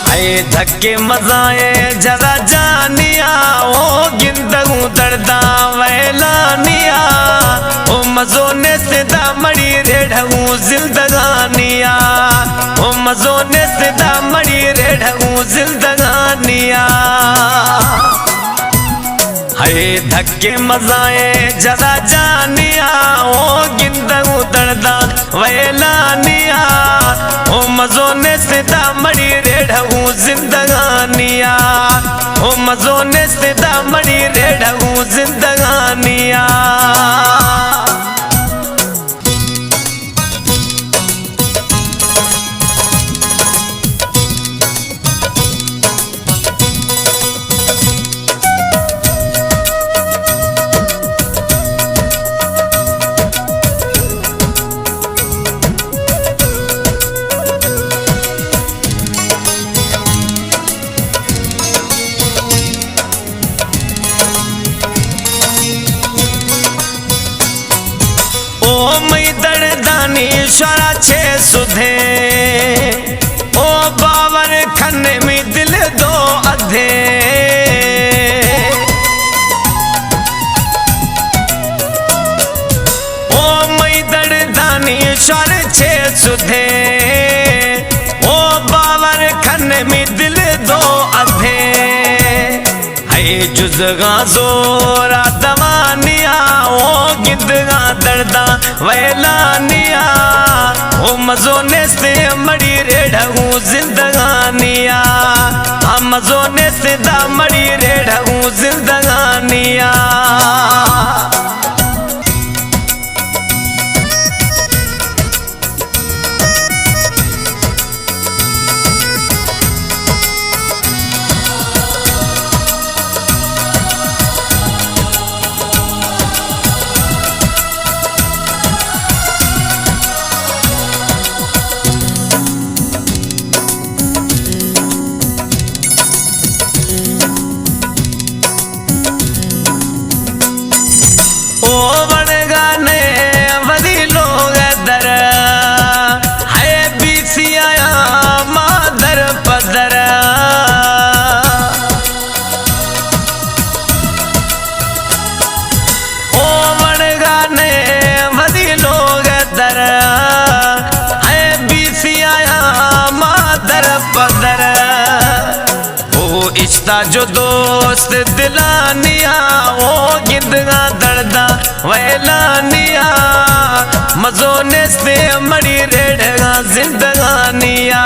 आए धक्के मजाए जरा जानिया ओ गिंदू दर्दा वैलानिया ओ मजो ने सिदा मड़ी रेढ़ू जिंदगानिया ओ मजो ने सिदा मड़ी रेढ़ू जिंदगानिया हाय धक्के मजाए जरा जानिया ओ गिंदू दर्दा वैलानिया ओ मजो ने सिदा मड़ी रेढ़ू जिंदगानिया ओ मजो ने सिदा मड़ी रेढ़ू जिंदगानिया इशारा छे सुधे ओ बावर खन्ने में दिल दो अधे ओ मई दर्दानी इशारा छे सुधे ओ बावर खन्ने में दिल दो अधे है जुज़गा जोरा दवानिया ओ गिदगा दर्दा वैलानिया ओ मजो ने से मड़ी रेढ़ू जिंदगानिया हम मजो ने से दा मड़ी रेढ़ू जिंदगानिया इश्ता जो दोस्त दिलानिया ओ गिदगा दर्दा वैलानिया मजो ने से मड़ी रेढ़गा जिंदगानिया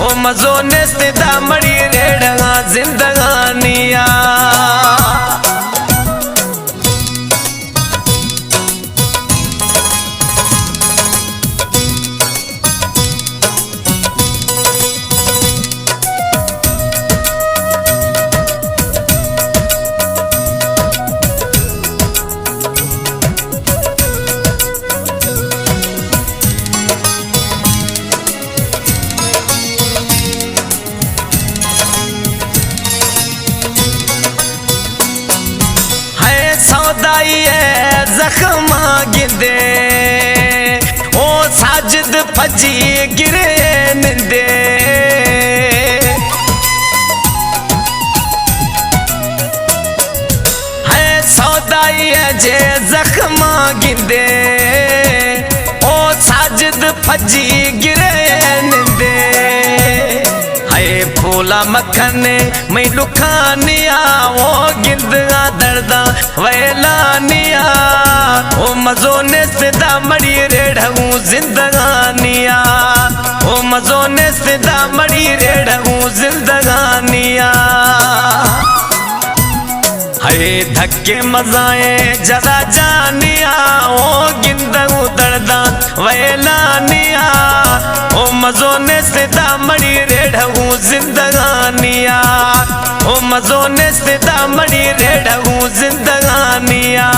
ओ मजो ने से दा मड़ी रेढ़गा जिंदगानिया जख्मा गिंदे ओ साजिद फजी गिरे निंदे है सौदाई जे जख्मा गिंदे ओ साजिद फजी गिरे निंदे फूला मखने मैं लुखानिया ओ गिंदगा दर्दा वैलानिया ओ मजो ने सिदा मड़ी रेढ़ू जिंदगानिया ओ मजो ने सिदा मड़ी रेढ़ू जिंदगानिया है धक्के मजाए जरा जानिया ओ गिंदू दर्दा वैलानिया ओ मजो ने सिदा मड़ी रेढ़ू जिंदगानिया ओ मजो ने सिदा मड़ी रेढ़ू जिंदगानिया।